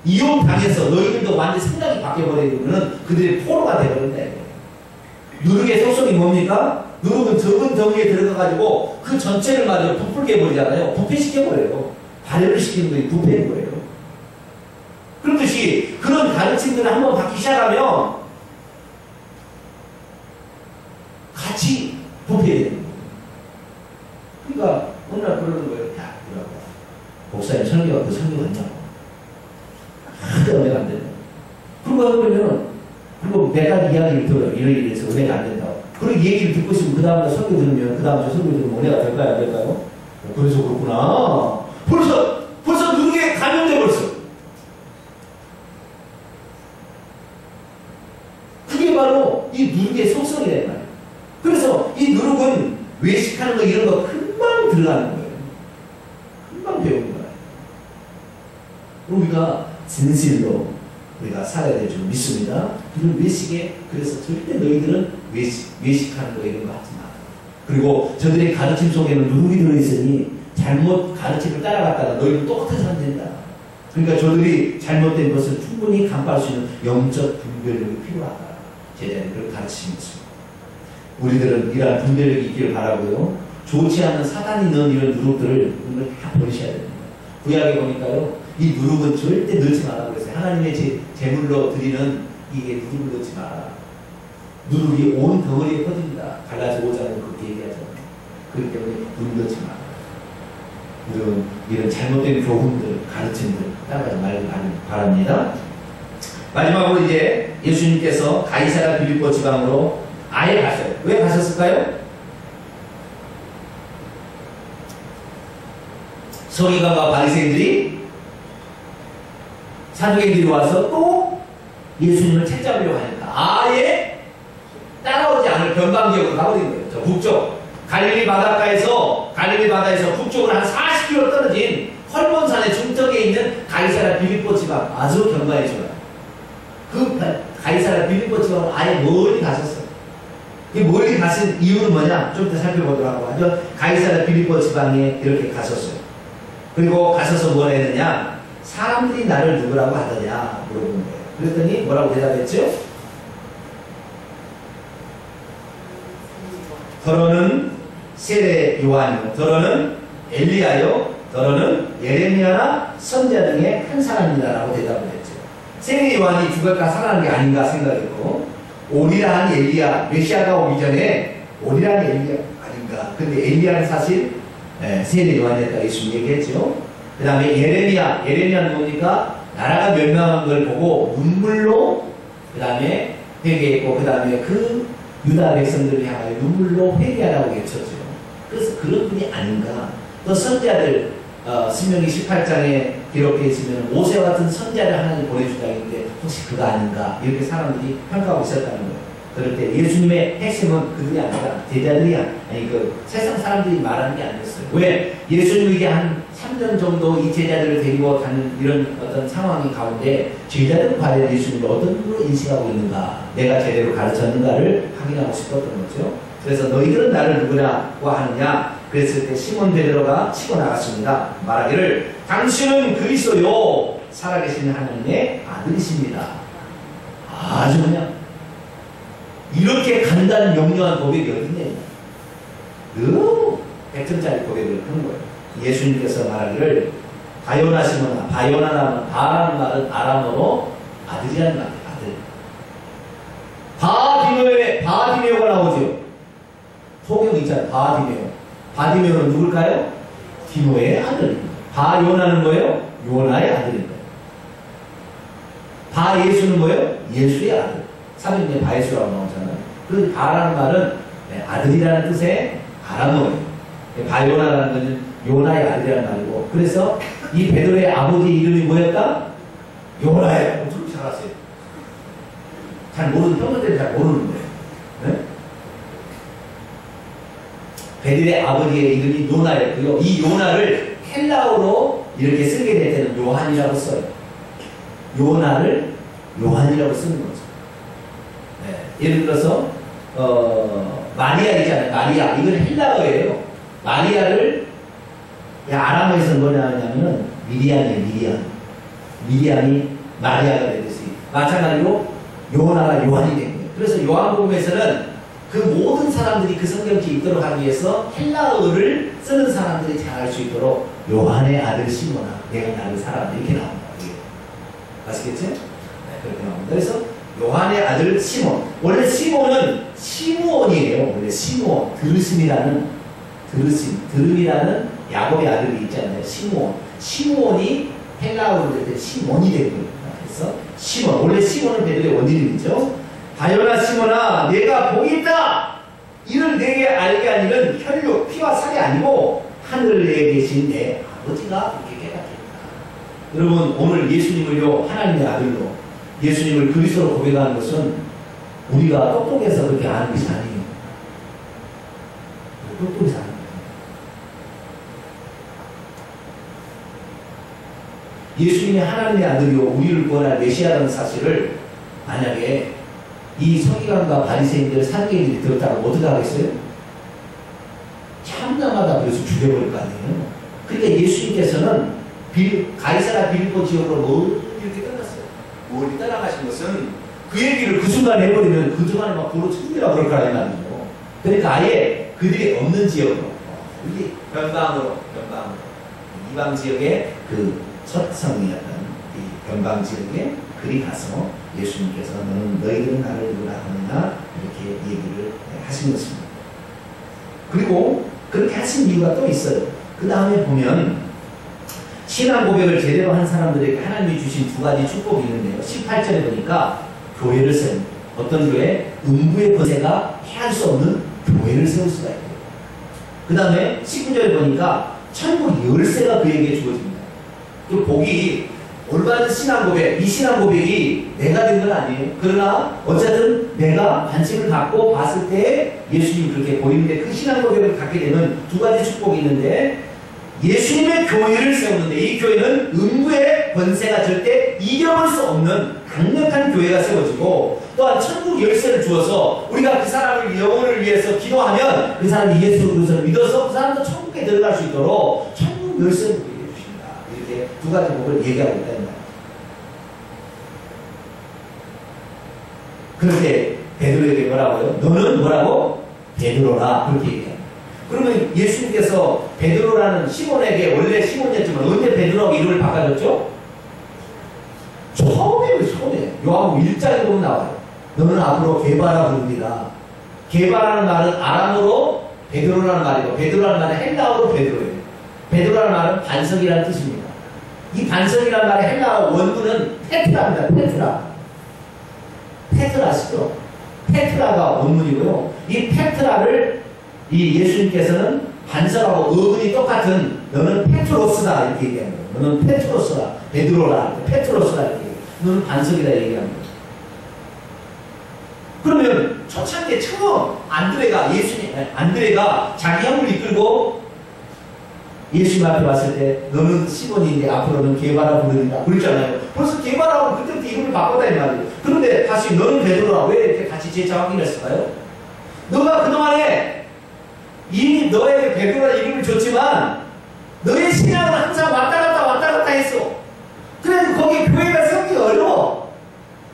Speaker 1: 이용당해서 너희들도 완전히 생각이 바뀌어버리면 그들의 포로가 되어버린다. 누룩의 속성이 뭡니까? 누룩은 적은 덩이에 들어가가지고 그 전체를 말이죠, 부풀게 버리잖아요. 부패시켜버려요. 발열을 시키는 것이 부패인 거예요. 그렇듯이 그런 가르침들을 한번 받기 시작하면 같이 부패되는 거예요. 그러니까 어느 날 그러는 거예요. 야, 뭐라고? 목사님 설교가 그 설교 같냐고. 하도 은혜가 안 된다. 그리고 내가 이야기를 들어요. 이래서 은혜가 안 된다고. 그리고 얘기를 듣고 있으면 그 다음에 설교 들으면 그 다음에 설교 들으면 은혜가 될까요? 안 될까요? 그래서 그렇구나. 벌써 누룩에 감염돼 버렸어. 그게 바로 이 누룩의 속성이란 말이에요. 그래서 이 누룩은 외식하는 거 이런 거 금방 들어가는 거예요. 금방 배우는 거예요. 우리가 진실로 우리가 살아야 될 줄 믿습니다. 이런 외식에, 그래서 절대 너희들은 외식하는 거 이런 거 하지 마. 그리고 저들의 가르침 속에는 누룩이 들어있으니 잘못 가르침을 따라갔다가 너희는 똑같은 사람 된다. 그러니까 저들이 잘못된 것을 충분히 간파할 수 있는 영적 분별력이 필요하다. 제자들이 그렇게 가르치고 있습니다. 우리들은 이러한 분별력이 있기를 바라고요. 좋지 않은 사단이 넣은 이런 누룩들을 다 버리셔야 됩니다. 구약에 보니까요, 이 누룩은 절대 넣지 말라고 그랬어요. 하나님의 제물로 드리는 이게 누룩을 넣지 마라. 누룩이 온 덩어리에 퍼집니다. 갈라서 5장은 그렇게 얘기하잖아요. 그렇기 때문에 누룩 넣지 마라. 우리는 이런 잘못된 교훈들, 가르침들 따라가지 말기 바랍니다. 마지막으로 이제 예수님께서 가이사랴 빌립보 지방으로 아예 갔어요. 왜 가셨을까요? 서기관과 바리새인들이, 사두개인들이 와서 또 예수님을 채잡으려고 하니까 아예 따라오지 않을 변방지역으로 가버린 거예요. 저 북쪽 갈릴리 바다에서 북쪽으로 한 40km 떨어진 헐몬산의 중턱에 있는 가이사랴 빌립보 지방, 아주 경과의 지방, 그 가이사랴 빌립보 지방으로 아예 멀리 가셨어요. 이 멀리 가신 이유는 뭐냐? 좀 더 살펴보도록 하죠. 가이사랴 빌립보 지방에 이렇게 가셨어요. 그리고 가셔서 뭘 했느냐? 사람들이 나를 누구라고 하더냐 물어본 거예요. 그랬더니 뭐라고 대답했죠? 더러는 세례 요한이요, 더러는 엘리야요, 더러는 예레미야나 선지자 중에 한 사람이다라고 대답을 했죠. 세례 요한이 죽을까 살아나는 게 아닌가 생각했고, 오리라는 엘리야, 메시아가 오기 전에 오리라는 엘리야 아닌가. 근데 엘리야는 사실 세례 요한이었다고 예수님 얘기했죠. 그 다음에 예레미야는 뭡니까? 나라가 멸망한 걸 보고 눈물로 그 다음에 회개했고, 그 다음에 그 유다 백성들을 향하여 눈물로 회개하라고 외쳤죠. 그래서 그런 분이 아닌가. 또 선지자들, 신명기 18장에 기록되어 있으면 모세와 같은 선지자를 하나님 보내주다는데 혹시 그가 아닌가, 이렇게 사람들이 평가하고 있었다는 거예요. 그럴 때 예수님의 핵심은 그들이 아니라 제자들이, 아니 그 세상 사람들이 말하는 게 아니었어요. 왜? 예수님에게 한 3년 정도 이 제자들을 데리고 가는 이런 어떤 상황이 가운데 제자들 과연 예수님을 어떤 분으로 인식하고 있는가, 내가 제대로 가르쳤는가를 확인하고 싶었던 거죠. 그래서 너희들은 나를 누구라고 하느냐? 그랬을 때 시몬 베드로가 치고 나갔습니다. 말하기를 당신은 그리스도요 살아계신 하나님의 아들이십니다. 아주 그냥 이렇게 간단한 영영한 고백이 어딨냐. 너무 100점짜리 고백을 하는 거예요. 예수님께서 말하기를 바요나시모나, 바요나라는 바라는 말은 아람어로 아들이라는 말이에요. 아들. 바디메오가 나오죠. 소경 있잖아요. 바디메오는 누굴까요? 디모의 아들입니다. 바요나는 뭐예요? 요나의 아들입니다. 바예수는 뭐예요? 예수의 아들. 사도행전에 바예수라고 나오잖아요. 그 바라는 말은 아들이라는 뜻의 아람어예요. 바요나라는 것은 요나의 아들이라는 말이고, 그래서 이 베드로의 아버지 이름이 뭐였다? 요나예요. 어떻게 잘 아세요? 잘 모르는, 평소때는 잘 모르는 거예요. 네? 베드로의 아버지의 이름이 요나였고요. 이 요나를 헬라어로 이렇게 쓰게 될 때는 요한이라고 써요. 요나를 요한이라고 쓰는 거죠. 네. 예를 들어서 마리아 있잖아요. 마리아. 이건 헬라어예요. 마리아를 아람어에서 뭐냐 하냐면은 미리암이에요. 미리암이 마리아가 되듯이 마찬가지로 요나가 요한이 된 거예요. 그래서 요한복음에서는 그 모든 사람들이 그 성경지 읽도록 하기 위해서 헬라어를 쓰는 사람들이 잘 알 수 있도록 요한의 아들 시몬아 내가 나를 사랑한다 이렇게 나옵니다. 아시겠죠? 네, 그렇게 나옵니다. 그래서 요한의 아들 시몬. 원래 시몬은 시므온이에요. 원래 시므온. 들음이라는 야곱의 아들이 있잖아요. 시므온. 시므온이 헬라어로 될 때 시몬이 된 겁니다. 그래서 시몬. 원래 시몬은 베드로의 원이름이죠. 바요나 시몬아 내가 복이 있다. 이를 내게 알게 한 일은 혈육 피와 살이 아니고 하늘에 계신 내 아버지가 이렇게 깨닫겠다. 여러분 오늘 예수님을요 하나님의 아들로 예수님을 그리스도로 고백하는 것은 우리가 똑똑해서 그렇게 아는 것이 아니에요. 똑똑해서 아는 거예요. 예수님이 하나님의 아들이요 우리를 구원할 메시아라는 사실을 만약에 이 서기관과 바리새인들 사두개인들이 들었다고 어떻게 하겠어요? 참나마다 그래서 죽여버릴 거 아니에요. 그러니까 예수님께서는 가이사라 빌립보 지역으로 멀리 이렇게 떠났어요. 멀리 떠나가신 것은 그 얘기를 그 순간에 해버리면 그 순간에 막 도로 천지라 그럴 거라 이 말이죠. 그러니까 아예 그들이 없는 지역으로 여기 변방으로 이방 지역의 그 첫 성이었던 이 변방 지역에 그리 가서 예수님께서 너는 너희들은 나를 누구라 하느냐 이렇게 얘기를 하신 것입니다. 그리고 그렇게 하신 이유가 또 있어요. 그 다음에 보면 신앙 고백을 제대로 한 사람들에게 하나님이 주신 두 가지 축복이 있는데요. 18절에 보니까 교회를 세웁니다. 어떤 교회? 음부의 권세가 해할 수 없는 교회를 세울 수가 있대요. 그 다음에 19절에 보니까 천국 열쇠가 그에게 주어집니다. 그 복이 올바른 신앙 고백, 이 신앙 고백이 내가 된 건 아니에요. 그러나 어쨌든 내가 관심을 갖고 봤을 때 예수님이 그렇게 보이는데 그 신앙 고백을 갖게 되면 두 가지 축복이 있는데 예수님의 교회를 세우는데 이 교회는 음부의 권세가 절대 이겨볼 수 없는 강력한 교회가 세워지고 또한 천국 열쇠를 주어서 우리가 그 사람을 영혼을 위해서 기도하면 그 사람이 예수 그리스도를 믿어서 그 사람도 천국에 들어갈 수 있도록 천국 열쇠를 우리에게 주신다. 이렇게 두 가지 복을 얘기하고 있다. 그럴 때 베드로에게 뭐라고요? 너는 뭐라고? 베드로라. 그렇게 얘기합니다. 그러면 예수님께서 베드로라는 시몬에게 원래 시몬이었지만 언제 베드로하고 이름을 바꿔줬죠? 처음에 요한복음 1장에 보면 나와요. 너는 앞으로 게바라 부릅니다. 게바라는 말은 아람어로 베드로라는 말이고 베드로라는 말은 헬라어로 베드로예요. 베드로라는 말은 반석이라는 뜻입니다. 이 반석이라는 말의 헬라어 원문은 페트라입니다. 페트라시죠. 페트라가 원문이고요. 이 페트라를 이 예수님께서는 반석하고 어근이 똑같은 너는 페트로스다 이렇게 얘기하는 거예요. 너는 페트로스다. 베드로라. 페트로스다 이렇게 얘기해요. 너는 반석이다 얘기하는 거예요. 그러면 초창기에 처음 안드레가 자기 형을 이끌고 예수님 앞에 왔을 때 너는 시몬인데 앞으로는 게바라 부르리라 그랬잖아요. 벌써 게바라고 그때부터 이름을 바꿨다 이 말이에요. 그런데 다시 너는 베드로라 왜 이렇게 같이 재정확히를 했을까요? 너가 그동안에 이미 너에게 베드로라 이름을 줬지만 너의 신앙은 항상 왔다 갔다 했어. 그래서 거기에 교회가 세우기가 어려워.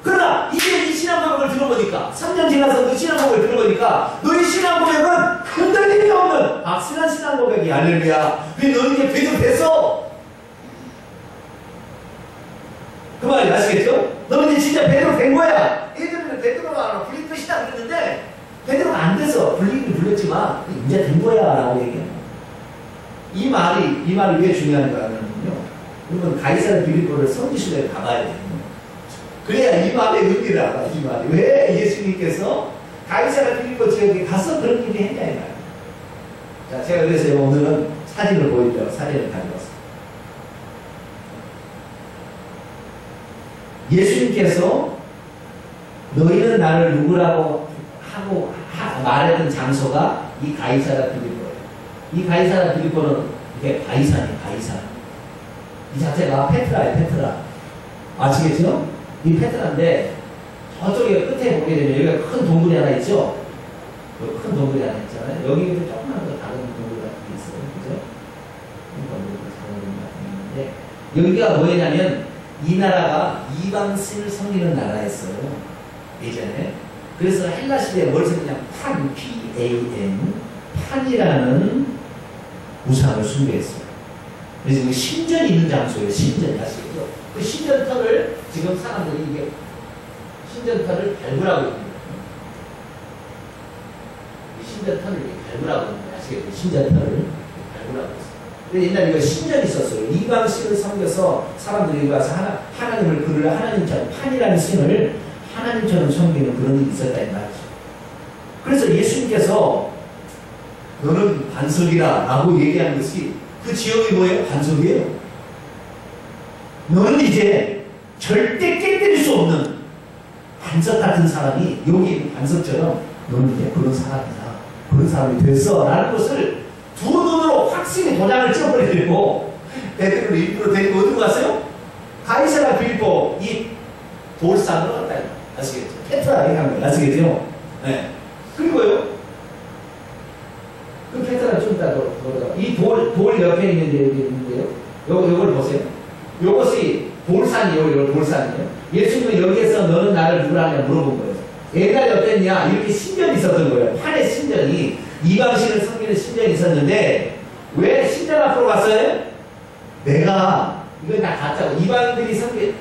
Speaker 1: 그러나 이제 이 신앙 고백을 들어보니까 3년 지나서 그 신앙 고백을 들어보니까 너의 신앙 고백은 흔들림이 없는 확실한 신앙 고백이 할렐루야. 왜 너는 이제 베드로 됐어? 그 말이 아시겠죠? 너는 이제 진짜 베드로 된 거야. 예전에는 베드로가 불릴 것이다 그랬는데 베드로가 안 돼서 불리긴 불렸지만 이제 된 거야 라고 얘기해요. 이 말이 왜 중요한가 하면요. 여러분 가이사라 빌립보를 성지순례를 가봐야 돼요. 그래야 이 말의 의미를 알아. 이 말이 왜 예수님께서 가이사라 빌립보 지역에 가서 그런 일을 했냐 이 말이에요. 자, 제가 그래서 오늘은 사진을 보여드려요. 사진을 가져왔습니다. 예수님께서 너희는 나를 누구라고 하고 말했던 장소가 이 가이사라 빌립보예요. 이 가이사라 빌립보는 이게 바이산이에요, 바이산. 이 자체가 페트라예요, 페트라. 아시겠죠? 이 페트라인데, 저쪽에 끝에 보게 되면 여기가 큰 동굴이 하나 있죠? 여기 큰 동굴이 하나 있잖아요. 여기는 조그만 거 다른 동굴 같은 게 있어요. 그죠? 작은 동굴 같은 게 있는데, 여기가 뭐냐면, 이 나라가 이방신을 섬기는 나라였어요. 예전에. 그래서 헬라 시대에 뭘 썼냐? 판, P-A-N, 판이라는 우상을 숭배했어요. 그래서 그 신전이 있는 장소예요. 신전, 아시겠죠? 그 신전터를 지금 사람들이 이게 신전터를 발굴하고 있는 거예요. 신전터를 발굴하고 있는 거예요. 아시겠죠? 신전터를 발굴하고 있어요. 근데 옛날에 이거 신전이 있었어요. 이방신을 섬겨서 사람들이 와서 하나님을 그를 하나님처럼 판이라는 신을 하나님처럼 섬기는 그런 일이 있었다 이 말이죠. 그래서 예수님께서 너는 반석이라 라고 얘기하는 것이 그 지역이 뭐예요? 반석이에요. 너는 이제 절대 깨뜨릴 수 없는 반석 같은 사람이 여기 반석처럼 너는 이제 그런 사람이다. 그런 사람이 됐어. 라는 것을 두 눈으로 확실히 도장을 찍어버리고 베드로를 일부러 데리고 어디로 갔어요? 가이사라 빌립보 이 돌산으로 갔다. 아시겠죠? 페트라 얘기한 거예요. 아시겠죠? 네. 그리고요. 그 페트라 좀 이따 이 돌 옆에 있는 데 여기 있는데요. 요걸 보세요. 요것이 돌산이에요. 이거 돌산이에요. 예수님은 여기에서 너는 나를 누구라냐 물어본 거예요. 옛날에 어땠냐? 이렇게 신전이 있었던 거예요. 판의 신전이 이방신을 섬기는 신전이 있었는데 왜 신전 앞으로 갔어요? 내가 이건 다 가짜고 이방인들이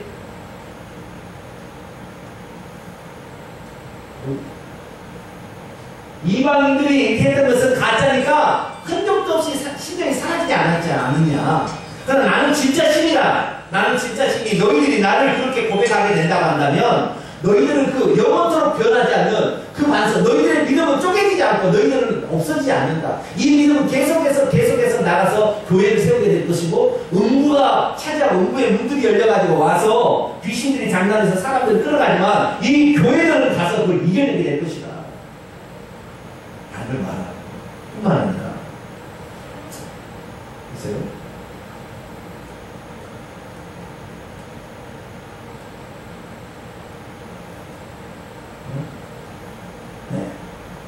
Speaker 1: 이방인들이 했던 것은 가짜니까 흔적도 없이 신전이 사라지지 않느냐. 그러나 나는 진짜 신이다. 나는 진짜 신이 너희들이 나를 그렇게 고백하게 된다고 한다면 너희들은 그 영원토록 변하지 않는 그 반석, 너희들의 믿음은 쪼개지지 않고 너희들은 없어지지 않는다. 이 믿음은 계속해서 나가서 교회를 세우게 될 것이고 음부가 차지하고 음부의 문들이 열려가지고 와서 귀신들이 장난해서 사람들을 끌어가지만 이 교회들은 가서 그걸 이겨내게 될 것이다. 라는 말하고 뿐만 아니라 보세요.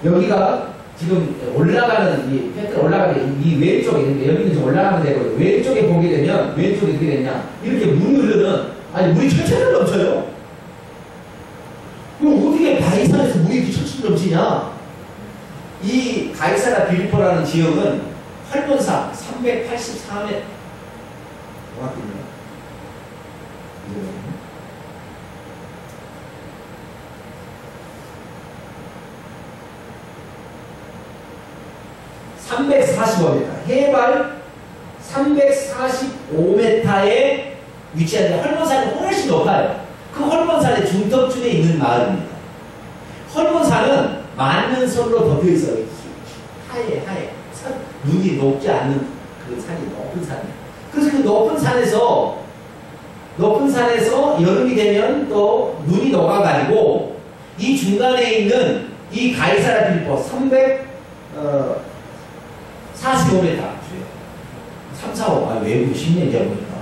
Speaker 1: 여기가 지금 올라가는 이 페트라 올라가는 이 왼쪽에 있는데 여기는 좀 올라가면 되고 왼쪽에 보게 되면 왼쪽에 어떻게 되냐 이렇게 물이 흐르는 아니 물이 철철 넘쳐요. 그럼 어떻게 바이산에서 물이 이렇게 철철 넘치냐? 이 가이사라 빌립보라는 지역은 활본산 384m 정확히요. 345m, 해발 345m에 위치한데 헐몬산이 훨씬 높아요. 그 헐몬산의 중턱쯤에 있는 마을입니다. 헐몬산은 많은 설로 덮여 있어요. 하얘. 눈이 높지 않는 그 산이 높은 산이에요. 그래서 그 높은 산에서 여름이 되면 또 눈이 녹아가지고 이 중간에 있는 이 가이사라 빌립보 345m. 345. 외국 10년 전이니까.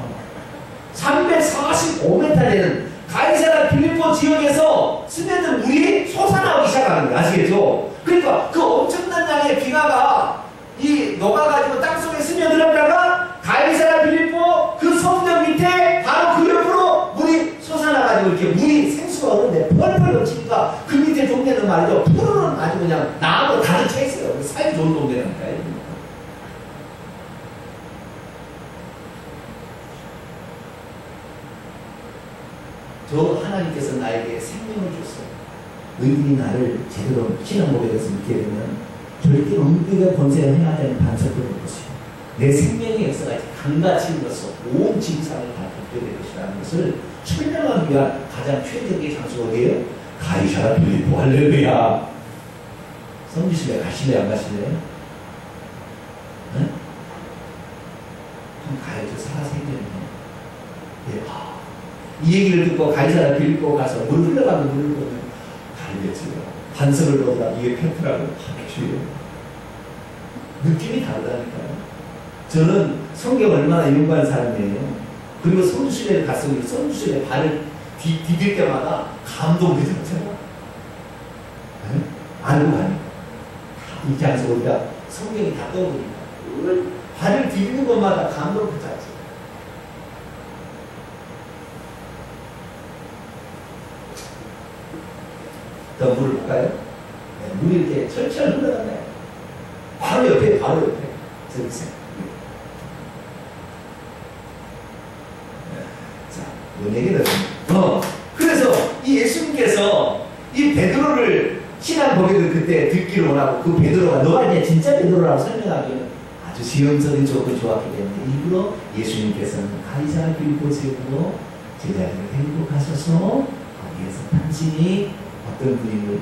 Speaker 1: 345m 되는 가이사라 빌립보 지역에서 스며든 물이 솟아나오기 시작하는 거예요. 아시겠죠? 그러니까 그 엄청난 양의 비가가 이 녹아가지고 땅속에 스며들었다가 가이사라 빌립보 그 성전 밑에 바로 그 옆으로 물이 솟아나가지고 이렇게 물이 생수가 없는데 펄펄 넘치니까 그 밑에 동네는 말이죠. 푸르른 아주 그냥 나무 가득 차 있어요. 사이 좋은 동네라니까요. 저 하나님께서 나에게 생명을 줬어요. 너희들이 나를 제대로 신앙 고백에서 믿게 되면 절대 음부의 권세를 행하지 않는 반석을 볼 것이고 내 생명의 역사가 강같이 일어서 온 지구상을 다 덮게 될 것이라는 것을 설명하기 위한 가장 최적의 장소가 어디예요? 가이사라 빌립보. 할렐루야. 성지순례 가실래요? 안 가실래요? 네? 한번 가야죠. 살아생전이네. 예. 이 얘기를 듣고 가이사라 빌립보 가서 물 흘러가는 물을 보면 다르겠지요. 반석을 보더라. 이게 페트라고 주요. 느낌이 다르다니까요. 저는 성경 얼마나 연구한 사람이에요. 그리고 성주실에 가서 성주실에 발을 디딜 때마다 감동이 들었잖아. 네? 알고 가니까. 이 장에서 우리가 성경이 다 떠오르니까. 발을 디디는 것마다 감동을 붙잡지. 더 물을 볼까요? 네, 물이 이렇게 철철 흘러가네. 바로 옆에. 저기 있어요. 자, 뭔 얘기를 그래서 이 예수님께서 이 베드로를 신앙 고백을 그때 듣기로 원하고 그 베드로가 너가 이제 진짜 베드로라고 설명하기에는 아주 시험적인 조건이 좋았기 때문에 일부러 예수님께서는 가이사라 빌보 세우고 제자들을 데리고 가셔서 거기에서 단순히 어떤 분임을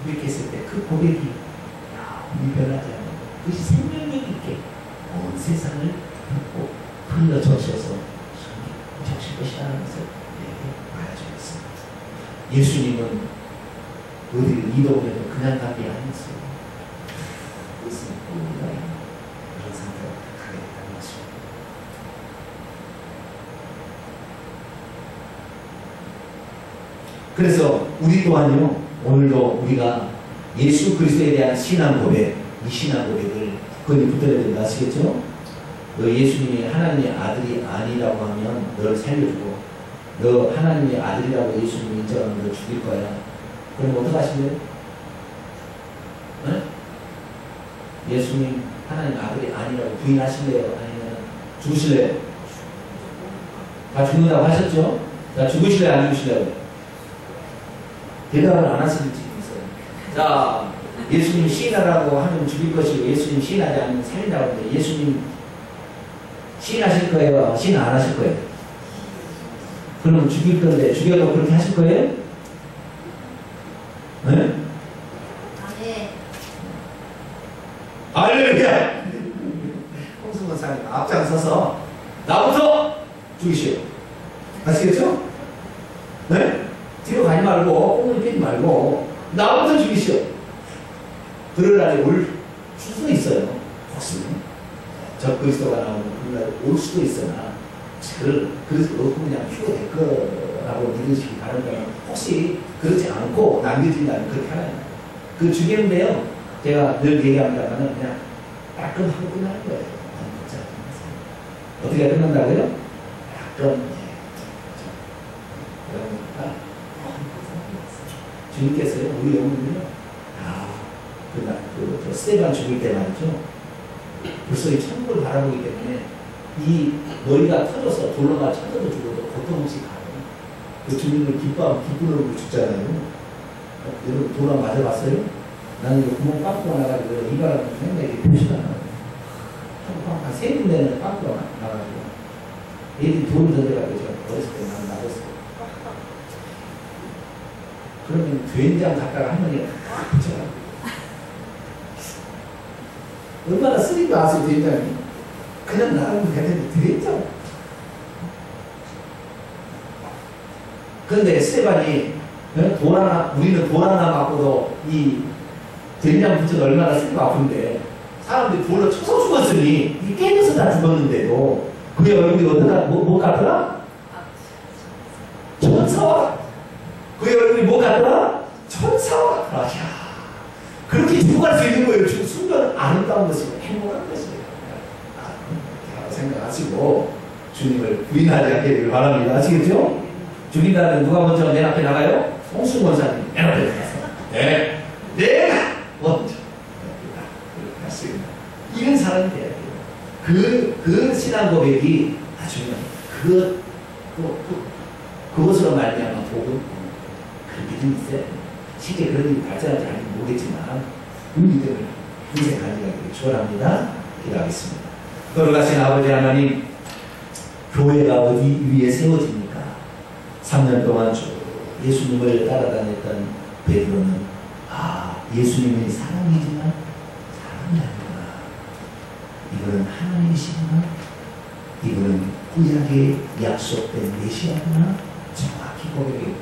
Speaker 1: 고백했을 때 그 고백이 우리 변하지 않는 그것이 생명력 있게 온 세상을 덮고 흘러젖어서 적실 것이라는 것을 말해주고 있습니다. 예수님은 어디를 이동해도 그냥 간 게 아니었어요. 그것은 우리가 그런 상태로 가게 됐다는 것입니다. 그래서 우리 또한요, 오늘도 우리가 예수 그리스도에 대한 신앙 고백, 이 신앙 고백을 굳건히 붙들어야 된다 아시겠죠? 너 예수님이 하나님의 아들이 아니라고 하면 너를 살려주고 너 하나님의 아들이라고 예수님이 인정하면 너 죽일 거야. 그럼 어떡하실래요? 네? 예수님 하나님 아들이 아니라고 부인하실래요? 아니면 죽으실래요? 다 죽는다고 하셨죠? 자, 죽으실래요? 안 죽으실래요? 대답을 안 하시는 분이 있어요. 자, 예수님 시인하라고 하면 죽일 것이고 예수님 시인하지 않으면 살린다고 하는데 예수님 시인하실 거예요? 시인 안 하실 거예요? 그러면 죽일 건데 죽여도 그렇게 하실 거예요? 네?
Speaker 2: 네.
Speaker 1: 할렐루야! 홍승원사님 앞장서서 나부터 죽이시오. 아시겠죠? 네? 뒤로 가지 말고 꽁을 빼지 말고 나부터 죽이시오. 그럴 날이 올 수도 있어요. 혹시 적그리스도가 나오는 그날 올 수도 있으나 그래서 그냥 휴거될 거라고 믿으시기 바랍니다. 혹시 그렇지 않고 남겨진다면 그렇게 하나요. 그 죽이는데요, 제가 늘 얘기합니다만 그냥 따끔하고 끝날 거예요. 어떻게 끝난다고요? 따끔. 그러니까 주님께서요, 우리 영혼은요, 그 스테반 죽을 때 말이죠. 벌써 이 천국을 바라보기 때문에 이 머리가 터져서 돌로가 쳐져도 죽어도 고통 없이 가요. 그 주님을 기쁨으로 죽잖아요. 여러분 돌아 맞아봤어요? 나는 이거 구멍 빵꾸가 나가지고 이발하면 맨날 이렇게 표시가 나와요. 한 3군데는 빵꾸가 나가지고 애들이 돌을 던져가지고 제가 어렸을 때 나는 맞았어요. 그러면 된장 갖다가 할머니가 딱 붙여가지고 얼마나 쓰린 거 아세요, 된장이? 그냥 나가면 되는데 된장. 그런데 스테반이 우리는 돌 하나 맞고도 이 된장 붙여도 얼마나 쓰리고 아픈데 사람들이 돌로 쳐서 죽었으니 이 깨져서 다 죽었는데도 그의 얼굴이 어디다 뭐 같더라? 천사와 그의 얼굴이 뭐 같더라? 천사와 같더라. 그렇게 죽어갈 수 있는 거예요. 순간 아름다운 것이고 행복한 것이에요. 이렇게 생각하시고 주님을 부인하지 않게 되길 바랍니다. 아시겠죠? 죽인다면 누가 먼저 맨 앞에 나가요? 홍순 권사님 맨 앞에 나가서 네, 내가 먼저 그렇게 하시겠다. 이런 사람이 돼야 돼요. 그 신앙 고백이 아주 그것으로 말미암아 복음 그 믿음이 있어야 돼요. 실제 그런 일이 발전하지 않을지 모르겠지만 그 믿음을 인생 가져가기를 축원합니다. 기도하겠습니다. 돌아가신 아버지 하나님, 교회가 어디 위에 세워집니까? 3년 동안 쭉 예수님을 따라다녔던 베드로는 예수님의 사랑이지만 사랑이 아니구나. 이분은 하나님이시구나. 이분은 구약에 약속된 메시아구나. 정확히 고백했고